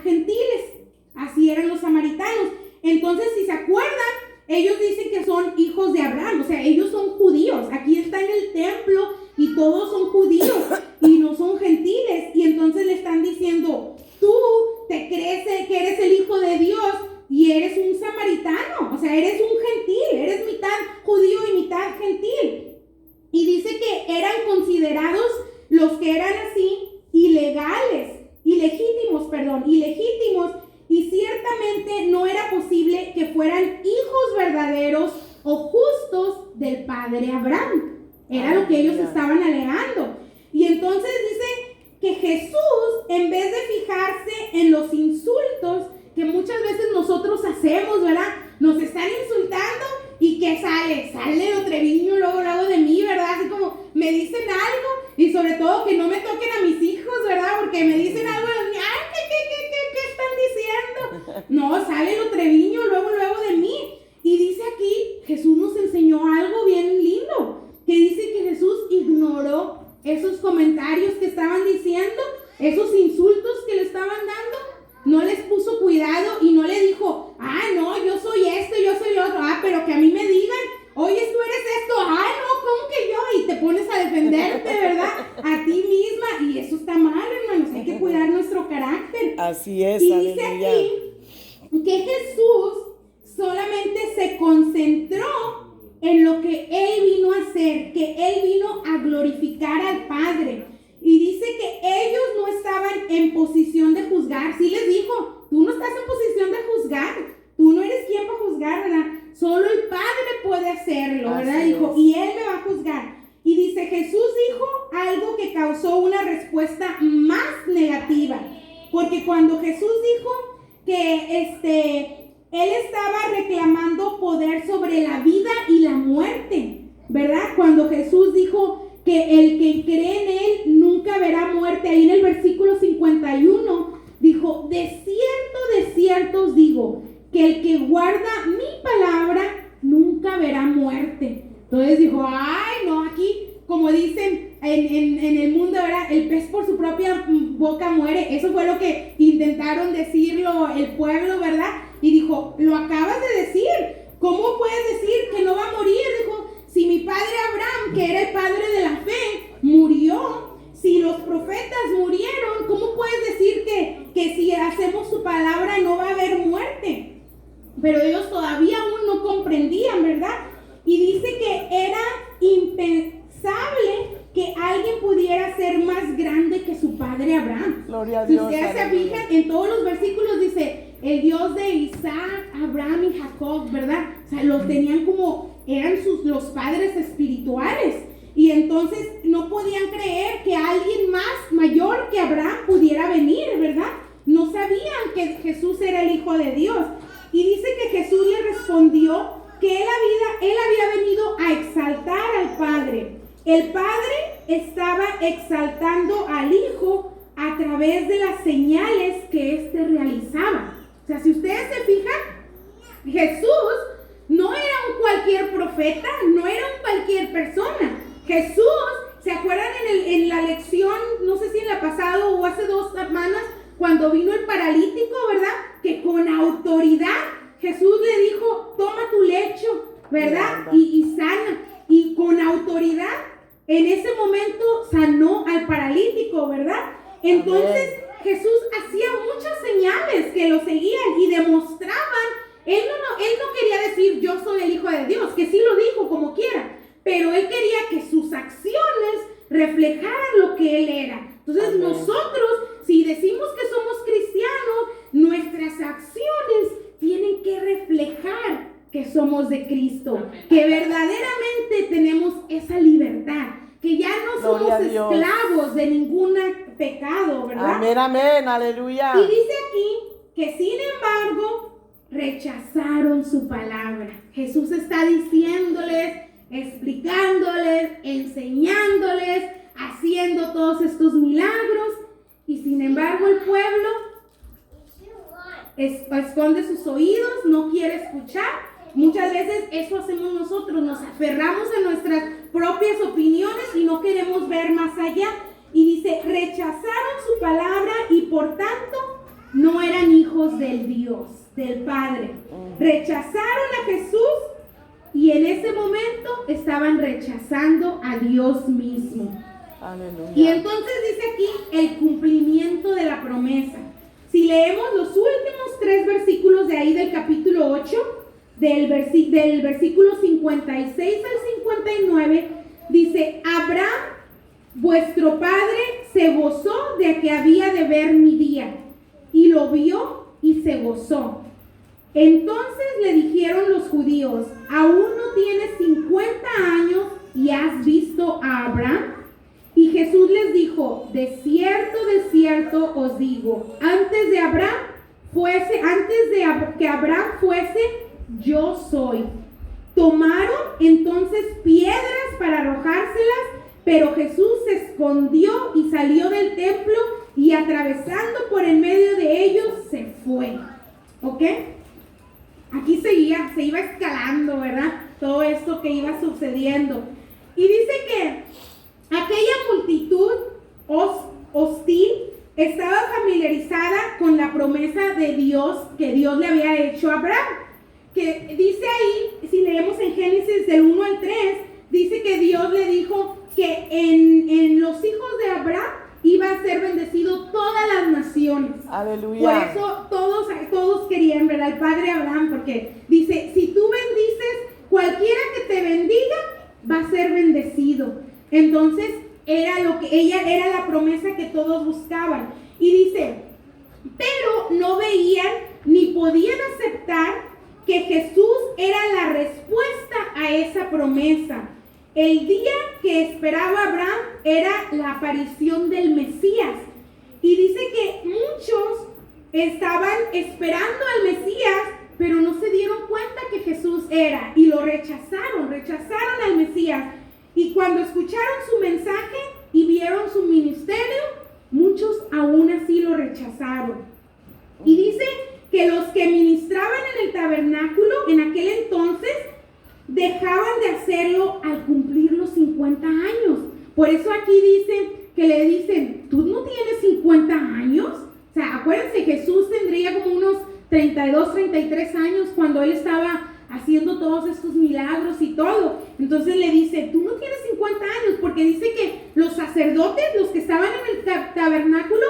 gentiles. Así eran los samaritanos. Entonces, si se acuerdan, ellos dicen que son hijos de Abraham, o sea, ellos son judíos. Aquí está en el templo y todos son judíos y no son gentiles. Y entonces le están diciendo, tú te crees que eres el hijo de Dios y eres un samaritano, o sea, eres un gentil, eres mitad judío y mitad gentil. Y dice que eran considerados los que eran así ilegítimos, y ciertamente no era posible que fueran hijos verdaderos o justos del padre Abraham. Era lo que ellos estaban alegando. Y entonces dice que Jesús, en vez de fijarse en los insultos que muchas veces nosotros hacemos, ¿verdad? Nos están insultando y ¿qué sale? Sale lo Treviño luego de mí, ¿verdad? Así como me dicen algo, y sobre todo que no me toquen a mis hijos, ¿verdad? Porque me dicen algo, ¡ay, qué están diciendo! No, sale lo Treviño luego de mí. Y dice aquí, Jesús nos enseñó algo bien lindo, que dice que Jesús ignoró esos comentarios que estaban diciendo, esos insultos que le estaban dando. No les puso cuidado y no le dijo, no, yo soy esto, yo soy lo otro, pero que a mí me digan, oye, tú eres esto, no, ¿cómo que yo? Y te pones a defenderte, ¿verdad? A ti misma, y eso está mal, hermanos, hay que cuidar nuestro carácter. Así es, y aleluya. dice aquí que Jesús solamente se concentró en lo que Él vino a hacer, que Él vino a glorificar al Padre. Y dice que ellos no estaban en posición de juzgar. Sí les dijo, tú no estás en posición de juzgar. Tú no eres quien para juzgar, ¿verdad? Solo el Padre puede hacerlo, ¿verdad? Dijo, y Él me va a juzgar. Y dice, Jesús dijo algo que causó una respuesta más negativa. Porque cuando Jesús dijo que Él estaba reclamando poder sobre la vida y la muerte, ¿verdad? Cuando Jesús dijo que el que cree en Él nunca verá muerte. Ahí en el versículo 51 dijo, de cierto os digo, que el que guarda mi palabra nunca verá muerte. Entonces dijo, no, aquí, como dicen en el mundo, ¿verdad? El pez por su propia boca muere. Eso fue lo que intentaron decirlo el pueblo, ¿verdad? Y dijo, lo acabas de decir, ¿cómo puedes decir que no va a morir? Dijo, si mi padre Abraham, que era el padre de la fe, murió, si los profetas murieron, ¿cómo puedes decir que si hacemos su palabra no va a haber muerte? Pero ellos todavía aún no comprendían, ¿verdad? Y dice que era impensable que alguien pudiera ser más grande que su padre Abraham. Gloria a Dios. Si ustedes se fijan, en todos los versículos dice, el Dios de Isaac, Abraham y Jacob, ¿verdad? O sea, los tenían como, eran los padres espirituales. Y entonces no podían creer que alguien más mayor que Abraham pudiera venir, ¿verdad? No sabían que Jesús era el Hijo de Dios. Y dice que Jesús le respondió que él había venido a exaltar al Padre. El Padre estaba exaltando al Hijo a través de las señales que éste realizaba. O sea, si ustedes se fijan, Jesús no era un cualquier profeta, no era un cualquier persona. Jesús, ¿se acuerdan en la lección, no sé si en la pasada o hace 2 semanas, cuando vino el paralítico, ¿verdad? Que con autoridad Jesús le dijo, toma tu lecho, ¿verdad? Y sana. Y con autoridad, en ese momento sanó al paralítico, ¿verdad? Entonces, Jesús hacía muchas señales que lo seguían y demostraban. Él no quería decir, yo soy el Hijo de Dios, que sí lo dijo como quiera, pero él quería que sus acciones reflejaran lo que él era. Entonces, nosotros, si decimos que somos cristianos, nuestras acciones tienen que reflejar que somos de Cristo, que verdaderamente tenemos esa libertad, que ya no somos esclavos de ningún pecado, ¿verdad? Amén, amén, aleluya. Y dice aquí que sin embargo rechazaron su palabra. Jesús está diciéndoles, explicándoles, enseñándoles, haciendo todos estos milagros, y sin embargo el pueblo esconde sus oídos, no quiere escuchar. Muchas veces eso hacemos nosotros, nos aferramos a nuestras propias opiniones y no queremos ver más allá. Y dice, rechazaron su palabra y por tanto no eran hijos del Dios, del Padre. Rechazaron a Jesús y en ese momento estaban rechazando a Dios mismo. Aleluya. Y entonces dice aquí el cumplimiento de la promesa. Si leemos los últimos 3 versículos de ahí del capítulo 8, del versículo 56 al 59, dice: Abraham, vuestro padre, se gozó de que había de ver mi día, y lo vio y se gozó. Entonces le dijeron los judíos: ¿aún no tienes 50 años y has visto a Abraham? Y Jesús les dijo: de cierto os digo, antes de que Abraham fuese, yo soy. Tomaron entonces piedras para arrojárselas, pero Jesús se escondió y salió del templo y atravesando por en medio de ellos se fue. ¿Ok? Aquí se iba escalando, ¿verdad? Todo esto que iba sucediendo. Y dice que aquella multitud hostil estaba familiarizada con la promesa de Dios que Dios le había hecho a Abraham. Que dice ahí, si leemos en Génesis del 1 al 3, dice que Dios le dijo que en los hijos de Abraham iba a ser bendecido todas las naciones. Aleluya. Por eso todos querían ver al padre Abraham, porque dice: si tú bendices, cualquiera que te bendiga va a ser bendecido. Entonces era la promesa que todos buscaban. Y dice: pero no veían ni podían aceptar que Jesús era la respuesta a esa promesa. El día que esperaba Abraham era la aparición del Mesías. Y dice que muchos estaban esperando al Mesías, pero no se dieron cuenta que Jesús era. Y lo rechazaron al Mesías. Y cuando escucharon su mensaje y vieron su ministerio, muchos aún así lo rechazaron. Y dice que los que ministraban en el tabernáculo en aquel entonces dejaban de hacerlo al cumplir los 50 años. Por eso aquí dicen que le dicen: ¿tú no tienes 50 años? O sea, acuérdense, Jesús tendría como unos 32, 33 años cuando él estaba haciendo todos estos milagros y todo. Entonces le dice: tú no tienes 50 años, porque dice que los sacerdotes, los que estaban en el tabernáculo,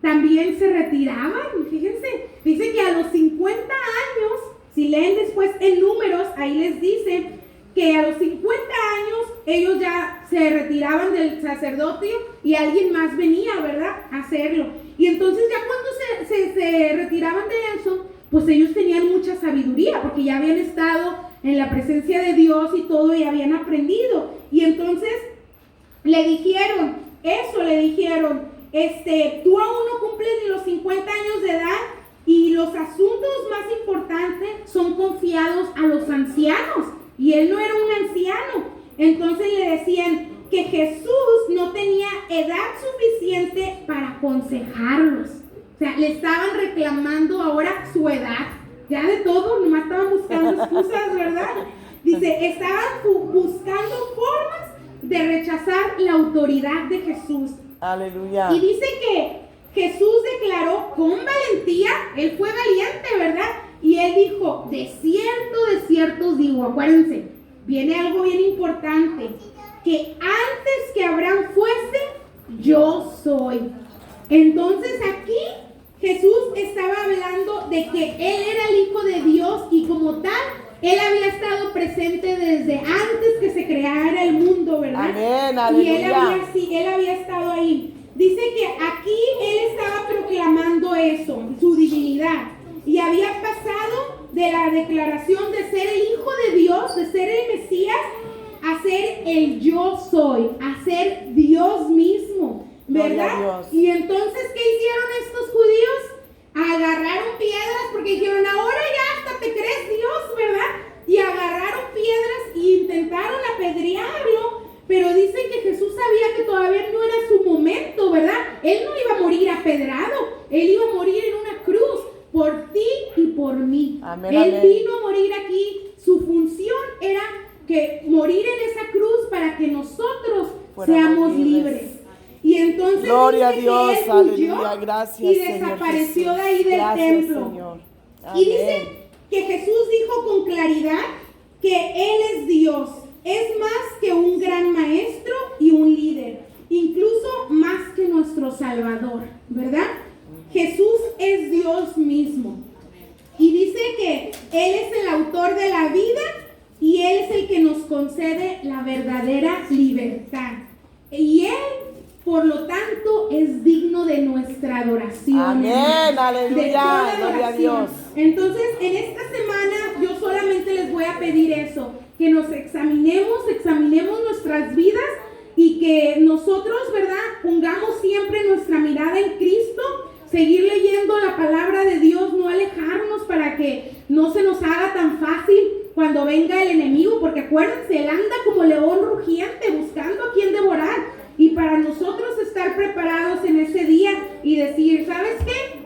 también se retiraban. Fíjense, dice que a los 50 años, si leen después en Números, ahí les dice que a los 50 años ellos ya se retiraban del sacerdocio y alguien más venía, ¿verdad?, a hacerlo. Y entonces ya cuando se retiraban de eso, pues ellos tenían mucha sabiduría, porque ya habían estado en la presencia de Dios y todo, y habían aprendido. Y entonces le dijeron, tú aún no cumples ni los 50 años de edad, y los asuntos más importantes son confiados a los ancianos, y él no era un anciano. Entonces le decían que Jesús no tenía edad suficiente para aconsejarlos. O sea, le estaban reclamando ahora su edad. Ya de todo, nomás estaban buscando excusas, ¿verdad? Dice, estaban buscando formas de rechazar la autoridad de Jesús. Aleluya. Y dice que Jesús declaró con valentía, él fue valiente, ¿verdad? Y él dijo: de cierto os digo, acuérdense, viene algo bien importante, que antes que Abraham fuese, yo soy. Entonces aquí Jesús estaba hablando de que él era el Hijo de Dios, y como tal, él había estado presente desde antes que se creara el mundo, ¿verdad? Amén, aleluya. Y él había estado ahí. Dice que aquí él estaba proclamando eso, su divinidad, y había pasado de la declaración de ser el Hijo de Dios, de ser el Mesías, a ser el yo soy, a ser Dios mismo, ¿verdad? Y entonces, ¿qué hicieron estos judíos? Agarraron piedras, porque dijeron: ahora ya hasta te crees Dios, ¿verdad? Y agarraron piedras y intentaron apedrearlo. Pero dicen que Jesús sabía que todavía no era su momento, ¿verdad? Él no iba a morir apedrado, él iba a morir en una cruz por ti y por mí. Amén, él amén. vino a morir aquí. Su función era que morir en esa cruz para que nosotros seamos libres. Y Y entonces Gloria a dice Dios, que él huyó aleluya, gracias, y Señor desapareció Jesús. de ahí del Gracias, templo. Señor. Y dice Amén. que Jesús dijo con claridad que Él es Dios, es más que un gran maestro y un líder, incluso más que nuestro Salvador, ¿verdad? Jesús es Dios mismo. Y dice que Él es el autor de la vida y Él es el que nos concede la verdadera libertad. Y Él, por lo tanto, es digno de nuestra adoración. Amén, aleluya, De toda gloria a adoración. Dios. Entonces, en esta semana yo solamente les voy a pedir eso, que nos examinemos nuestras vidas y que nosotros, ¿verdad?, pongamos siempre nuestra mirada en Cristo, seguir leyendo la palabra de Dios, no alejarnos para que no se nos haga tan fácil cuando venga el enemigo, porque acuérdense, él anda como león rugiente buscando a quien devorar. Y para nosotros estar preparados en ese día y decir, ¿sabes qué?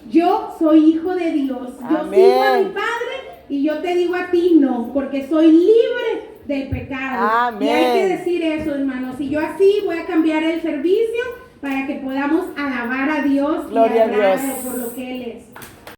Yo soy hijo de Dios, yo Amén. sigo a mi Padre y yo te digo a ti no, porque soy libre del pecado. Amén. Y hay que decir eso, hermanos. Y yo así voy a cambiar el servicio para que podamos alabar a Dios Gloria a y adorarlo Dios. por lo que Él es.